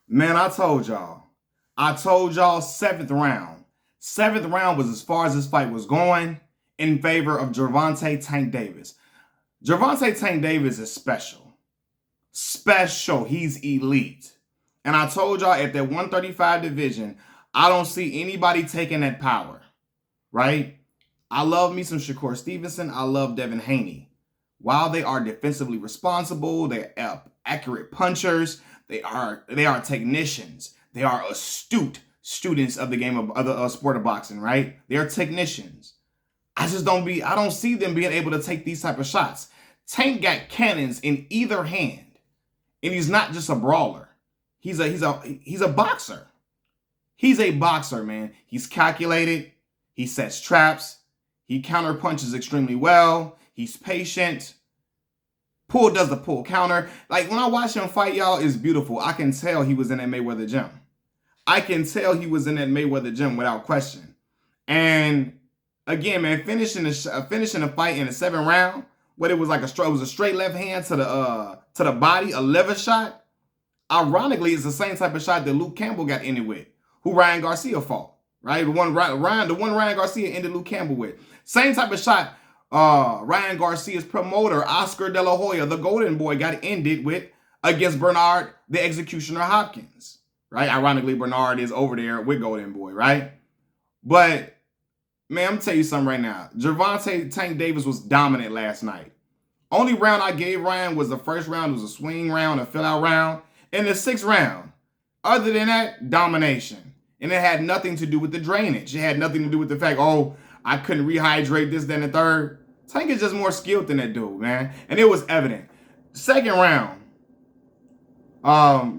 Man, I told y'all. I told y'all seventh round. Seventh round was as far as this fight was going in favor of Gervonta Tank Davis. Gervonta Tank Davis is special. Special. He's elite. And I told y'all at that 135 division, I don't see anybody taking that power. Right? I love me some Shakur Stevenson. I love Devin Haney. While they are defensively responsible, they're accurate punchers. They are technicians. They are astute students of the game of the sport of boxing. Right? They are technicians. I don't see them being able to take these type of shots. Tank got cannons in either hand, and he's not just a brawler. He's a boxer. He's a boxer, man. He's calculated. He sets traps. He counter punches extremely well. He's patient. Does the pull counter. Like when I watch him fight, y'all, it's beautiful. I can tell he was in that Mayweather gym. I can tell he was in that Mayweather gym without question. And again, man, finishing the fight in the 7th round, what it was like it was a straight left hand to the body, a lever shot. Ironically, it's the same type of shot that Luke Campbell got ended with, who Ryan Garcia fought. Right, the one Ryan Garcia ended Luke Campbell with. Same type of shot. Ryan Garcia's promoter Oscar De La Hoya, the Golden Boy, got ended with against Bernard, the Executioner Hopkins. Right, ironically, Bernard is over there with Golden Boy. Right, but man, I'm gonna tell you something right now. Gervonta Tank Davis was dominant last night. Only round I gave Ryan was the first round. It was a swing round, a fill out round, and the 6th round. Other than that, domination. And it had nothing to do with the drainage. It had nothing to do with the fact, oh, I couldn't rehydrate this, then the third. Tank is just more skilled than that dude, man. And it was evident. 2nd round,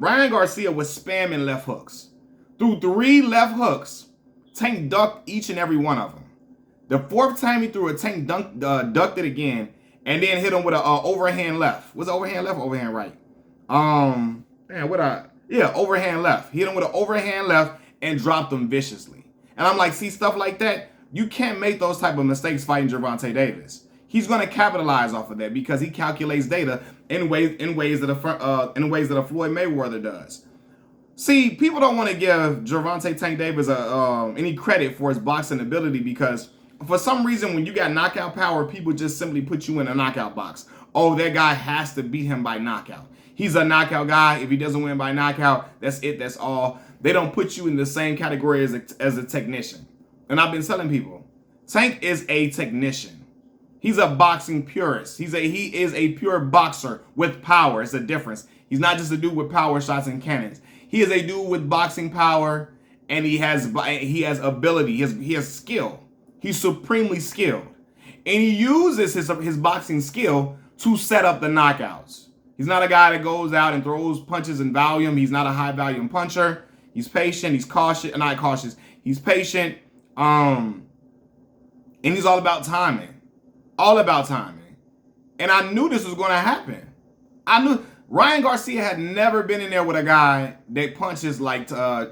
Ryan Garcia was spamming left hooks. Through 3 left hooks, Tank ducked each and every one of them. The 4th time he threw a Tank ducked it again, and then hit him with an overhand left. Was it overhand left or overhand right? Overhand left. Hit him with an overhand left and dropped him viciously. And I'm like, see, stuff like that, you can't make those type of mistakes fighting Gervonta Davis. He's going to capitalize off of that because he calculates data in ways that a Floyd Mayweather does. See, people don't want to give Gervonta Tank Davis any credit for his boxing ability because for some reason when you got knockout power, people just simply put you in a knockout box. Oh, that guy has to beat him by knockout. He's a knockout guy. If he doesn't win by knockout, that's it. That's all. They don't put you in the same category as a technician. And I've been telling people, Tank is a technician. He's a boxing purist. He is a pure boxer with power. It's a difference. He's not just a dude with power shots and cannons. He is a dude with boxing power, and he has ability. He has skill. He's supremely skilled, and he uses his boxing skill to set up the knockouts. He's not a guy that goes out and throws punches in volume. He's not a high volume puncher. He's patient. He's cautious. Not cautious. He's patient. And he's all about timing. All about timing. And I knew this was going to happen. I knew Ryan Garcia had never been in there with a guy that punches like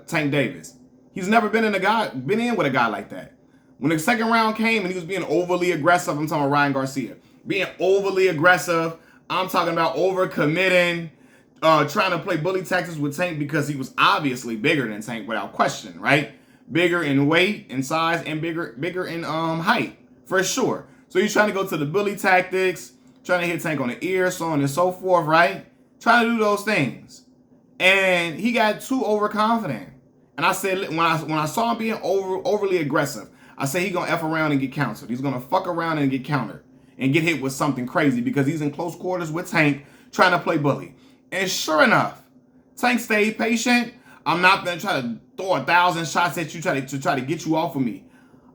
Tank Davis. He's never been in with a guy like that. When the 2nd round came and he was being overly aggressive, I'm talking about Ryan Garcia. Being overly aggressive. I'm talking about overcommitting, trying to play bully tactics with Tank because he was obviously bigger than Tank without question, right? Bigger in weight and size and bigger in height, for sure. So he's trying to go to the bully tactics, trying to hit Tank on the ear, so on and so forth, right? Trying to do those things. And he got too overconfident. And I said, when I saw him being overly aggressive, I said he's going to F around and get countered. He's going to fuck around and get countered and get hit with something crazy because he's in close quarters with Tank trying to play bully. And sure enough, Tank stayed patient. I'm not going to try to throw 1,000 shots at you to try to get you off of me.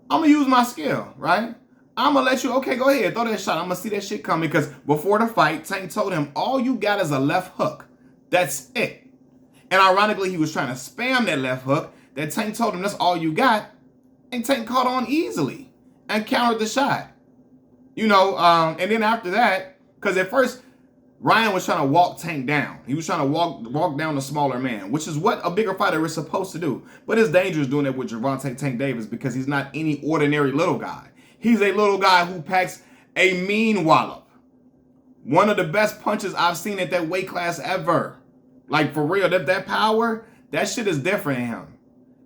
I'm going to use my skill, right? I'm going to let you, okay, go ahead, throw that shot. I'm going to see that shit coming because before the fight, Tank told him, all you got is a left hook. That's it. And ironically, he was trying to spam that left hook that Tank told him that's all you got. And Tank caught on easily and countered the shot. And then after that, because at first, Ryan was trying to walk Tank down. He was trying to walk down the smaller man, which is what a bigger fighter is supposed to do. But it's dangerous doing it with Gervonta Tank Davis because he's not any ordinary little guy. He's a little guy who packs a mean wallop. One of the best punches I've seen at that weight class ever. Like, for real, that power, that shit is different in him.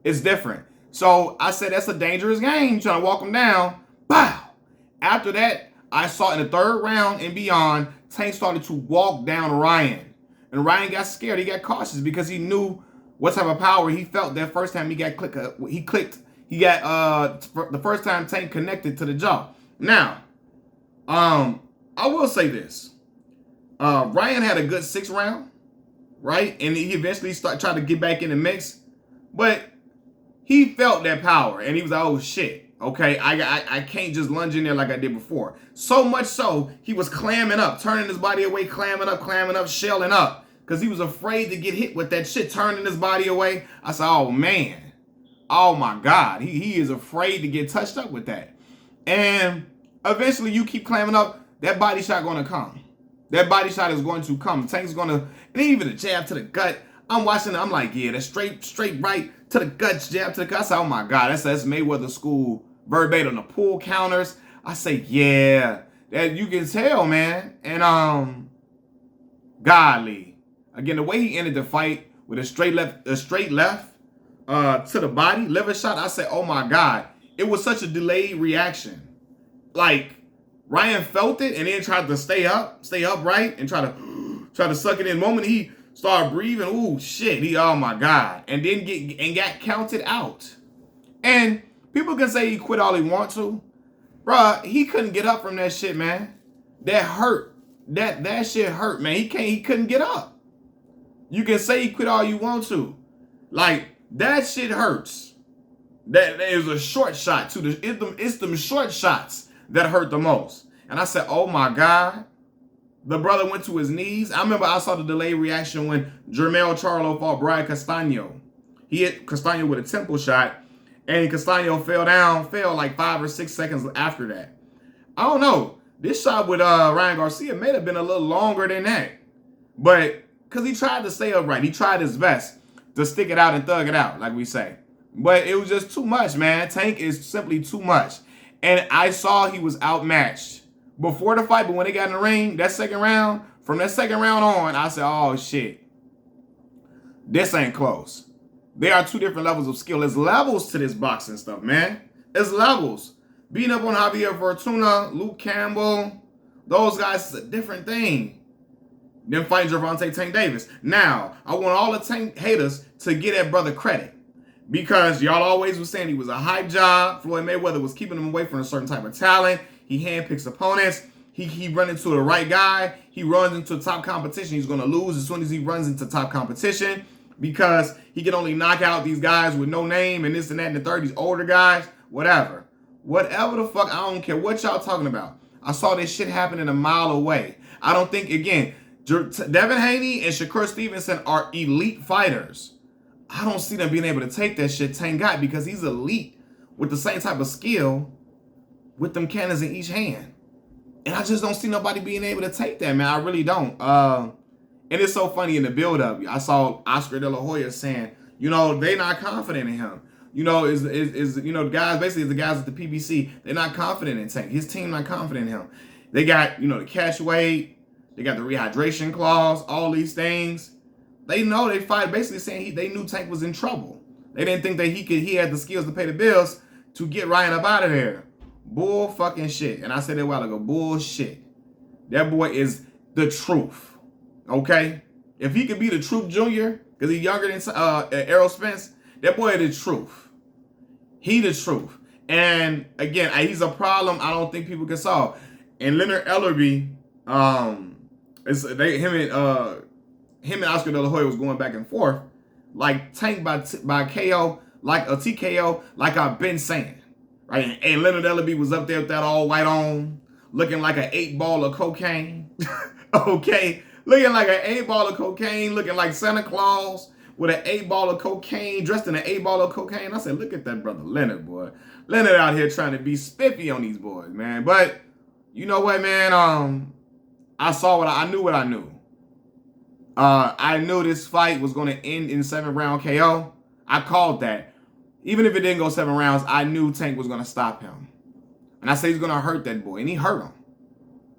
It's different. So I said, that's a dangerous game. Trying to walk him down. Bow. After that, I saw in the third round and beyond, Tank started to walk down Ryan. And Ryan got scared. He got cautious because he knew what type of power he felt that first time he got clicked. He got the first time Tank connected to the jaw. Now, I will say this. Ryan had a good 6th round, right? And he eventually tried to get back in the mix. But he felt that power, and he was like, oh, shit. Okay, I can't just lunge in there like I did before. So much so, he was clamming up, turning his body away, clamming up, shelling up. Because he was afraid to get hit with that shit, turning his body away. I said, oh, man. Oh, my God. He is afraid to get touched up with that. And eventually, you keep clamming up, that body shot going to come. That body shot is going to come. Tank's going to, and even a jab to the gut. I'm watching it. I'm like, yeah, that's straight right to the gut, jab to the gut. I said, oh, my God, that's Mayweather school verbatim. The pull counters. I say, yeah, that you can tell, man. And, godly. Again, the way he ended the fight with a straight left to the body, liver shot, I said, oh, my God. It was such a delayed reaction. Like, Ryan felt it and then tried to stay upright and try to suck it in. The moment he started breathing, ooh, shit, oh my God. And then got counted out. And people can say he quit all he wants to. Bruh, he couldn't get up from that shit, man. That hurt. That shit hurt, man. He couldn't get up. You can say he quit all you want to. Like, that shit hurts. That is a short shot too. It's them short shots that hurt the most. And I said, oh my God. The brother went to his knees. I remember I saw the delayed reaction when Jermell Charlo fought Brian Castaño. He hit Castaño with a temple shot, and Castaño fell like 5 or 6 seconds after that. I don't know. This shot with Ryan Garcia may have been a little longer than that. But because he tried to stay upright. He tried his best to stick it out and thug it out, like we say. But it was just too much, man. Tank is simply too much. And I saw he was outmatched before the fight, but when they got in the ring, that second round, from that second round on, I said, oh, shit. This ain't close. There are 2 different levels of skill. There's levels to this boxing stuff, man. There's levels. Beating up on Javier Fortuna, Luke Campbell, those guys is a different thing than fighting Gervonta Tank Davis. Now, I want all the Tank haters to get that brother credit. Because y'all always was saying he was a hype job. Floyd Mayweather was keeping him away from a certain type of talent. He handpicks opponents. He run into the right guy. He runs into top competition. He's going to lose as soon as he runs into top competition because he can only knock out these guys with no name and this and that and the third. These older guys, whatever. Whatever the fuck, I don't care what y'all talking about. I saw this shit happening a mile away. I don't think, again, Devin Haney and Shakur Stevenson are elite fighters. I don't see them being able to take that shit Tank got because he's elite with the same type of skill with them cannons in each hand. And I just don't see nobody being able to take that, man. I really don't. And it's so funny in the build-up. I saw Oscar De La Hoya saying, you know, they're not confident in him. You know, the guys, basically the guys at the PBC, they're not confident in Tank. His team not confident in him. They got, you know, the catch weight. They got the rehydration clause, all these things. They know they fight, basically saying they knew Tank was in trouble. They didn't think that he had the skills to pay the bills to get Ryan up out of there. Bull fucking shit. And I said it a while ago, bullshit. That boy is the truth. Okay? If he could be the Truth Jr., because he's younger than Errol Spence, that boy is the truth. He the truth. And again, he's a problem I don't think people can solve. And Leonard Ellerby, him and Oscar De La Hoya was going back and forth, like Tank by KO, like a TKO, like I've been saying, right? And Leonard Ellerby was up there with that all white on, looking like an 8-ball of cocaine, okay? Looking like an 8-ball of cocaine, looking like Santa Claus with an 8-ball of cocaine, dressed in an 8-ball of cocaine. I said, look at that brother Leonard, boy. Leonard out here trying to be spiffy on these boys, man. But you know what, man? I knew what I knew. I knew this fight was going to end in 7-round KO. I called that. Even if it didn't go 7 rounds, I knew Tank was going to stop him. And I said he's going to hurt that boy. And he hurt him.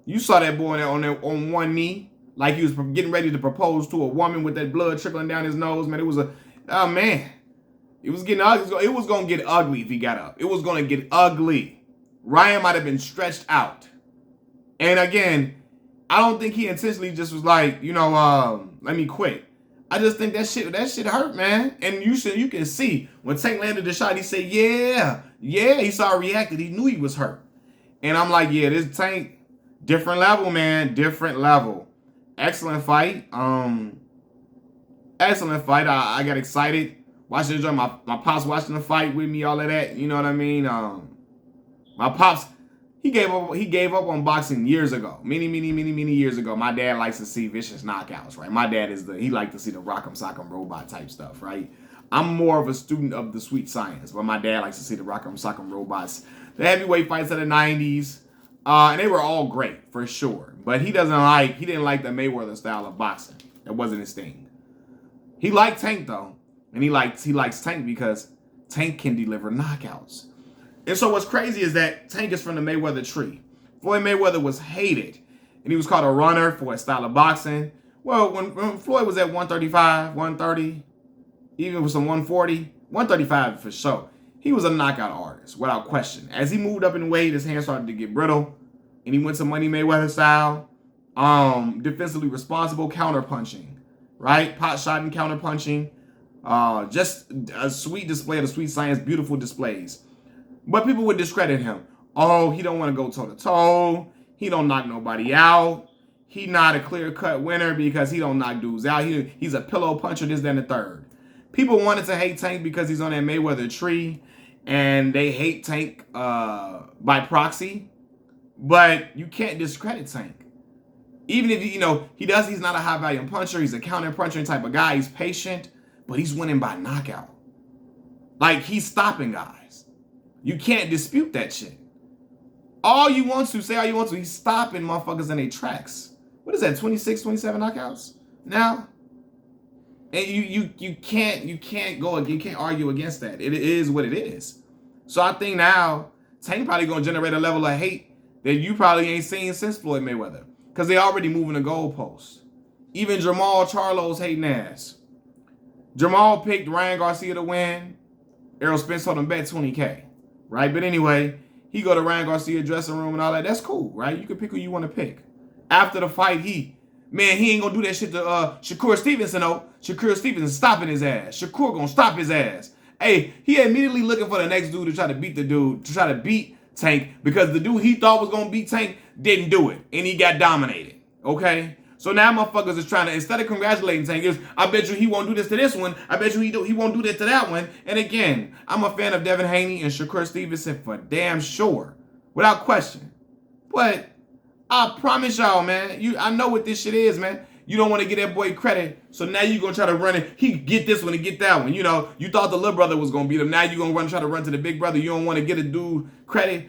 You saw that boy on one knee. like he was getting ready to propose to a woman with that blood trickling down his nose. Man, it was oh man, it was getting ugly. It was gonna get ugly if he got up. It was gonna get ugly. Ryan might have been stretched out. And again, I don't think he intentionally just was like, let me quit. I just think that shit hurt, man. And you can see when Tank landed the shot, he said, yeah. He saw it reacted. He knew he was hurt. And I'm like, yeah, this Tank, different level, man. Different level. Excellent fight. Excellent fight. I got excited. Watching the my pops watching the fight with me, all of that. You know what I mean? My pops, he gave up on boxing years ago. Many years ago. My dad likes to see vicious knockouts, right? My dad he liked to see the rock'em sock'em robot type stuff, right? I'm more of a student of the sweet science, but my dad likes to see the rock'em sock'em robots. The heavyweight fights of the 90s, and they were all great, for sure. But he didn't like the Mayweather style of boxing. That wasn't his thing. He liked Tank, though. And he likes Tank because Tank can deliver knockouts. And so what's crazy is that Tank is from the Mayweather tree. Floyd Mayweather was hated. And he was called a runner for his style of boxing. Well, when Floyd was at 135, 130, even with some 140, 135 for sure, he was a knockout artist, without question. As he moved up in weight, his hands started to get brittle. And he went to Money Mayweather style. Defensively responsible counter-punching. Right? Pot shot and counter-punching. Just a sweet display of the sweet science, beautiful displays. But people would discredit him. Oh, he don't want to go toe-to-toe. He don't knock nobody out. He not a clear-cut winner because he don't knock dudes out. He's a pillow puncher, this, that, and the third. People wanted to hate Tank because he's on that Mayweather tree, and they hate Tank by proxy. But you can't discredit Tank. Even if, he's not a high-volume puncher. He's a counter-puncher type of guy. He's patient, but he's winning by knockout. Like, he's stopping guys. You can't dispute that shit. Say all you want to, he's stopping motherfuckers in their tracks. What is that, 26, 27 knockouts now? And you can't argue against that. It is what it is. So I think now Tank probably gonna generate a level of hate that you probably ain't seen since Floyd Mayweather. Because they already moving the goalposts. Even Jamal Charlo's hating ass. Jamal picked Ryan Garcia to win. Errol Spence told him bet 20K. Right? But anyway, he go to Ryan Garcia dressing room and all that. That's cool, right? You can pick who you want to pick. After the fight, he ain't gonna do that shit to Shakur Stevenson, though. Shakur Stevenson stopping his ass. Shakur gonna stop his ass. Hey, he immediately looking for the next dude to try to beat Tank, because the dude he thought was gonna beat Tank didn't do it, and he got dominated. Okay? So now motherfuckers is trying to, instead of congratulating Tank, I bet you he won't do this to this one. I bet you he won't do that to that one. And again, I'm a fan of Devin Haney and Shakur Stevenson for damn sure, without question. But I promise y'all, man, I know what this shit is, man. You don't want to give that boy credit, so now you're going to try to run it. He get this one and get that one. You thought the little brother was going to beat him. Now you're going to try to run to the big brother. You don't want to get a dude credit.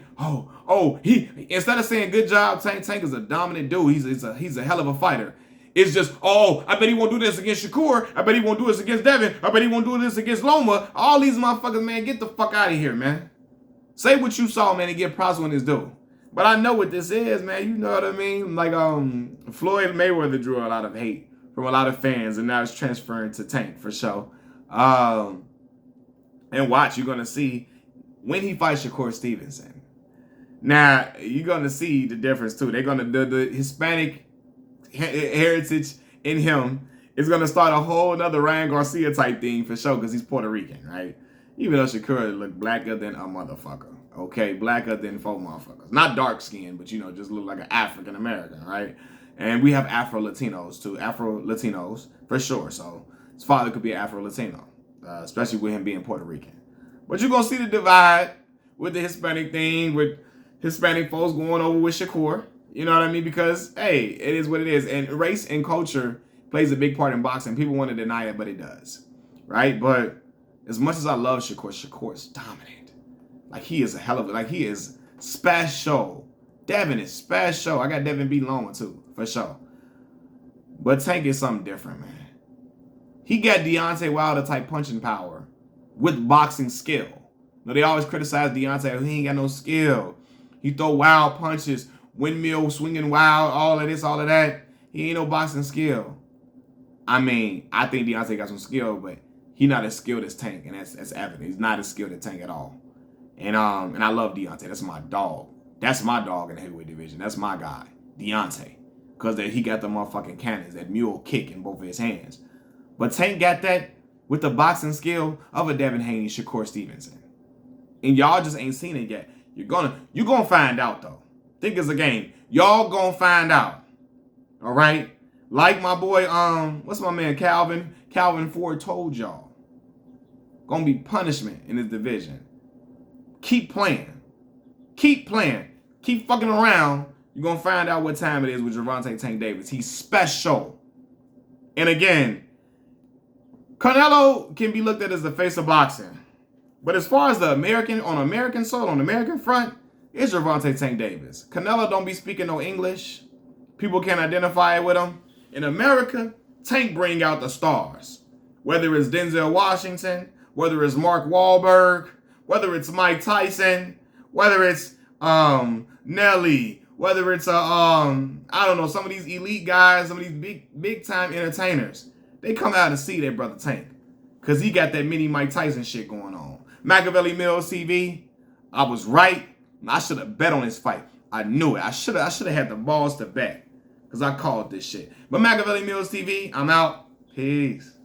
He instead of saying good job, Tank is a dominant dude. He's a hell of a fighter. It's just, I bet he won't do this against Shakur. I bet he won't do this against Devin. I bet he won't do this against Loma. All these motherfuckers, man, get the fuck out of here, man. Say what you saw, man, and get props on this dude. But I know what this is, man. You know what I mean? Like, Floyd Mayweather drew a lot of hate from a lot of fans, and now it's transferring to Tank for sure. And watch, you're going to see when he fights Shakur Stevenson. Now, you're going to see the difference, too. They're going to, the Hispanic heritage in him is going to start a whole nother Ryan Garcia type thing for sure, because he's Puerto Rican, right? Even though Shakur looked blacker than a motherfucker. Okay, blacker than 4 motherfuckers. Not dark skinned, but just look like an African American, right? And we have Afro Latinos too. Afro Latinos for sure. So his father could be Afro Latino, especially with him being Puerto Rican. But you're gonna see the divide with the Hispanic thing, with Hispanic folks going over with Shakur. You know what I mean? Because hey, it is what it is, and race and culture plays a big part in boxing. People want to deny it, but it does, right? But as much as I love Shakur is dominant. Like, he is a hell of a, like, he is special. Devin is special. I got Devin beating Loma, too, for sure. But Tank is something different, man. He got Deontay Wilder-type punching power with boxing skill. They always criticize Deontay. He ain't got no skill. He throw wild punches, windmill swinging wild, all of this, all of that. He ain't no boxing skill. I mean, I think Deontay got some skill, but he not as skilled as Tank, and that's evident. He's not as skilled as Tank at all. And I love Deontay. That's my dog. That's my dog in the heavyweight division. That's my guy, Deontay. Because he got the motherfucking cannons, that mule kick in both of his hands. But Tank got that with the boxing skill of a Devin Haney, Shakur Stevenson. And y'all just ain't seen it yet. You're gonna find out, though. Think it's a game. Y'all gonna find out. All right? Like my boy, what's my man, Calvin Ford told y'all. Gonna be punishment in this division. Keep playing. Keep playing. Keep fucking around. You're gonna find out what time it is with Gervonta Tank Davis. He's special. And again, Canelo can be looked at as the face of boxing. But as far as the American soil, on the American front, it's Gervonta Tank Davis. Canelo don't be speaking no English. People can't identify with him. In America, Tank bring out the stars. Whether it's Denzel Washington, whether it's Mark Wahlberg, whether it's Mike Tyson, whether it's Nelly, whether it's I don't know, some of these elite guys, some of these big time entertainers, they come out to see their brother Tank. Cause he got that mini Mike Tyson shit going on. Machiavelli Mills TV, I was right. I should have bet on this fight. I knew it. I should have had the balls to bet. Because I called this shit. But Machiavelli Mills TV, I'm out. Peace.